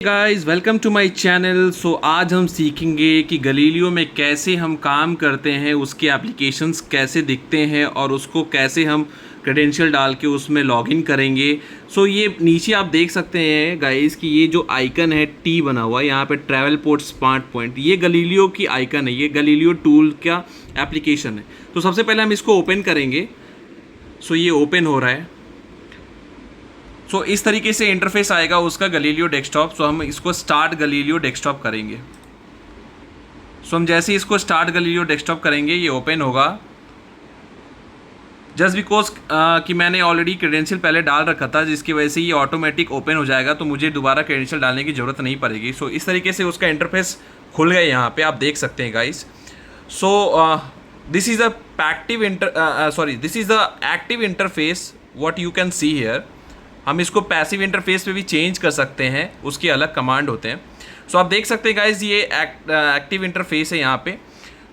Guys welcome to my channel. So आज हम सीखेंगे कि गलीलियो में कैसे हम काम करते हैं, उसके एप्लीकेशंस कैसे दिखते हैं और उसको कैसे हम क्रेडेंशियल डाल के उसमें लॉगिन करेंगे। सो ये नीचे आप देख सकते हैं गाइस कि ये जो आइकन है टी बना हुआ है यहाँ पे ट्रैवल पोर्ट स्मार्ट पॉइंट, ये गलीलियो की आइकन है, ये गलीलियो टूल का एप्लीकेशन है। तो सबसे पहले हम इसको ओपन करेंगे। सो ये ओपन हो रहा है। सो इस तरीके से इंटरफेस आएगा उसका गलीलियो डेस्कटॉप। सो हम इसको स्टार्ट गलीलियो डेस्कटॉप करेंगे। सो हम जैसे ही इसको स्टार्ट गलीलियो डेस्कटॉप करेंगे ये ओपन होगा। जस्ट बिकॉज कि मैंने ऑलरेडी क्रेडेंशियल पहले डाल रखा था, जिसकी वजह से ये ऑटोमेटिक ओपन हो जाएगा, तो मुझे दोबारा क्रेडेंशियल डालने की ज़रूरत नहीं पड़ेगी। सो इस तरीके से उसका इंटरफेस खुल गया, यहाँ पे आप देख सकते हैं guys. So this is this is the active interface what you can see here. हम इसको पैसिव इंटरफेस पे भी चेंज कर सकते हैं, उसके अलग कमांड होते हैं। सो आप देख सकते हैं गाइज ये एक्टिव इंटरफेस है यहाँ पे।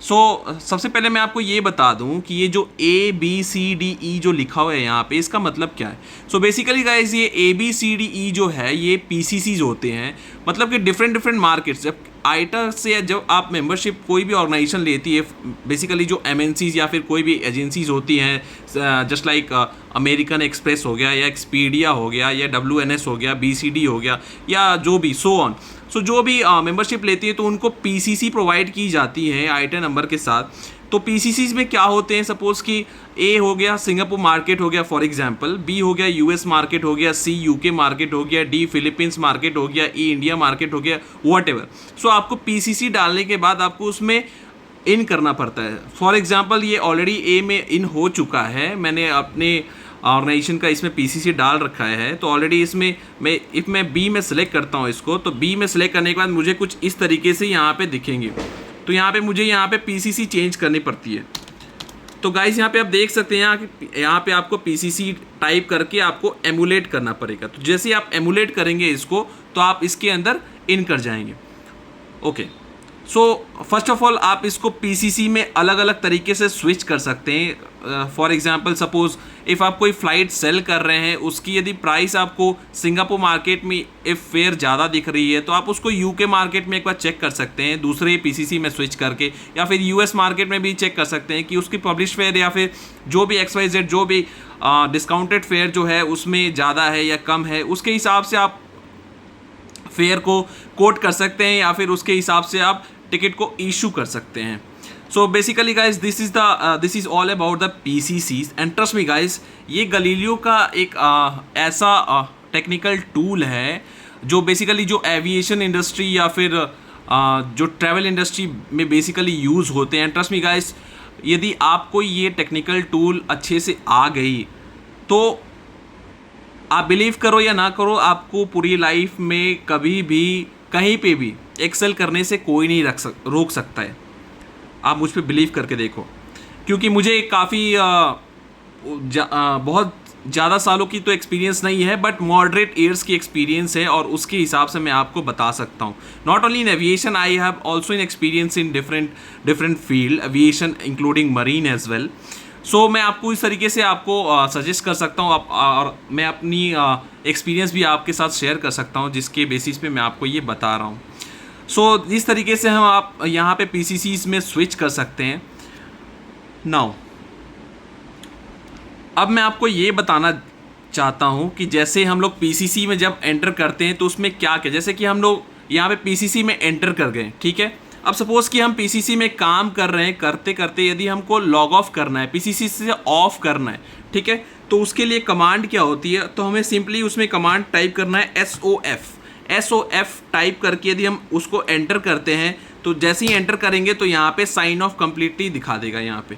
सबसे पहले मैं आपको ये बता दूं कि ये जो ABCDE जो लिखा हुआ है यहाँ पे, इसका मतलब क्या है। बेसिकली गाइज ये ABCDE जो है ये PCCs होते हैं, मतलब कि डिफरेंट मार्केट्स। जब आइटा से जब आप मेंबरशिप कोई भी ऑर्गेनाइजेशन लेती है, बेसिकली जो MNCs या फिर कोई भी एजेंसीज होती हैं, जस्ट लाइक अमेरिकन एक्सप्रेस हो गया या एक्सपीडिया हो गया या WNS हो गया, BCD हो गया या जो भी सो ऑन। जो भी मेंबरशिप लेती है तो उनको PCC प्रोवाइड की जाती है आइटा नंबर के साथ। तो PCCs में क्या होते हैं, सपोज़ कि A हो गया सिंगापुर मार्केट हो गया फॉर एग्जांपल, B हो गया US मार्केट हो गया, C UK मार्केट हो गया, D फिलीपींस मार्केट हो गया, E इंडिया मार्केट हो गया, वट एवर। आपको PCC डालने के बाद आपको उसमें इन करना पड़ता है। फॉर एग्जांपल ये ऑलरेडी A में इन हो चुका है, मैंने अपने ऑर्गेनाइजेशन का इसमें PCC डाल रखा है। तो ऑलरेडी इसमें मैं B में सेलेक्ट करता हूँ इसको, तो B में सेलेक्ट करने के बाद मुझे कुछ इस तरीके से यहाँ पे दिखेंगे। तो यहाँ पे मुझे यहाँ पे PCC चेंज करनी पड़ती है। तो गाइस यहाँ पे आप देख सकते हैं यहाँ पे आपको PCC टाइप करके आपको एमुलेट करना पड़ेगा। तो जैसे आप एमुलेट करेंगे इसको तो आप इसके अंदर इन कर जाएंगे। ओके, फर्स्ट ऑफ ऑल आप इसको PCC में अलग अलग तरीके से स्विच कर सकते हैं। फॉर एग्जांपल सपोज इफ़ आप कोई फ़्लाइट सेल कर रहे हैं, उसकी यदि प्राइस आपको सिंगापुर मार्केट में इफ़ फेयर ज़्यादा दिख रही है तो आप उसको UK मार्केट में एक बार चेक कर सकते हैं दूसरे PCC में स्विच करके, या फिर US मार्केट में भी चेक कर सकते हैं कि उसकी पब्लिश फेयर या फिर जो भी XYZ जो भी डिस्काउंटेड फेयर जो है उसमें ज़्यादा है या कम है, उसके हिसाब से आप फेयर को कोट कर सकते हैं या फिर उसके हिसाब से आप टिकट को इशू कर सकते हैं। So basically guys this is all about the PCCs and trust me guys, ये गलीलियो का एक ऐसा टेक्निकल टूल है जो बेसिकली जो एविएशन इंडस्ट्री या फिर जो ट्रैवल इंडस्ट्री में बेसिकली यूज़ होते हैं। ट्रस्ट मी गाइज, यदि आपको ये टेक्निकल टूल अच्छे से आ गई तो आप बिलीव करो या ना करो, आपको पूरी लाइफ में कभी भी कहीं पे भी एक्सेल करने से कोई नहीं रोक सकता है। आप मुझ पे बिलीव करके देखो, क्योंकि मुझे काफ़ी बहुत ज़्यादा सालों की तो एक्सपीरियंस नहीं है, बट मॉडरेट ईयर्स की एक्सपीरियंस है और उसके हिसाब से मैं आपको बता सकता हूँ। Not only in aviation, I have also in experience in different field, aviation including marine as well. मैं आपको इस तरीके से आपको सजेस्ट कर सकता हूँ और मैं अपनी एक्सपीरियंस भी आपके साथ शेयर कर सकता हूँ, जिसके बेसिस पे मैं आपको ये बता रहा हूँ। इस तरीके से हम आप यहाँ पे PCCs में स्विच कर सकते हैं। नाउ अब मैं आपको ये बताना चाहता हूँ कि जैसे हम लोग PCC में जब एंटर करते हैं तो उसमें क्या क्या, जैसे कि हम लोग यहाँ पे PCC में एंटर कर गए, ठीक है। अब सपोज़ कि हम PCC में काम कर रहे हैं, करते करते यदि हमको लॉग ऑफ करना है, PCC से ऑफ करना है, ठीक है, तो उसके लिए कमांड क्या होती है, तो हमें सिंपली उसमें कमांड टाइप करना है SOF टाइप करके यदि हम उसको एंटर करते हैं तो जैसे ही एंटर करेंगे तो यहाँ पे साइन ऑफ कम्प्लीटली दिखा देगा यहाँ पे,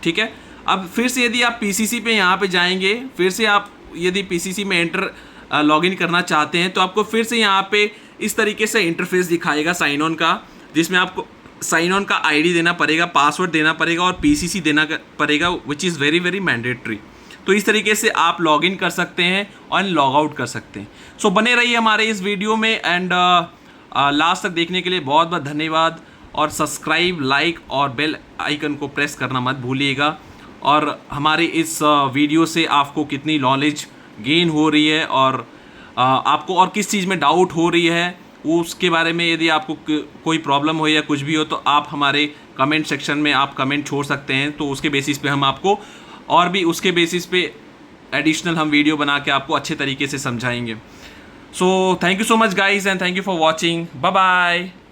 ठीक है। अब फिर से यदि आप PCC पे यहाँ पे जाएंगे, फिर से आप यदि PCC में एंटर लॉगिन करना चाहते हैं तो आपको फिर से यहाँ पे इस तरीके से इंटरफेस दिखाएगा साइन ऑन का, जिसमें आपको साइन ऑन का ID देना पड़ेगा, पासवर्ड देना पड़ेगा और PCC देना पड़ेगा, which is very very mandatory. तो इस तरीके से आप लॉगिन कर सकते हैं और लॉग आउट कर सकते हैं। बने रहिए हमारे इस वीडियो में एंड लास्ट तक देखने के लिए बहुत बहुत धन्यवाद। और सब्सक्राइब, लाइक और बेल आइकन को प्रेस करना मत भूलिएगा। और हमारे इस वीडियो से आपको कितनी नॉलेज गेन हो रही है और आपको और किस चीज़ में डाउट हो रही है उसके बारे में यदि आपको कोई प्रॉब्लम हो या कुछ भी हो तो आप हमारे कमेंट सेक्शन में आप कमेंट छोड़ सकते हैं, तो उसके बेसिस पे हम आपको और भी उसके बेसिस पे एडिशनल हम वीडियो बना के आपको अच्छे तरीके से समझाएंगे। So thank you so much guys and thank you for watching. Bye bye.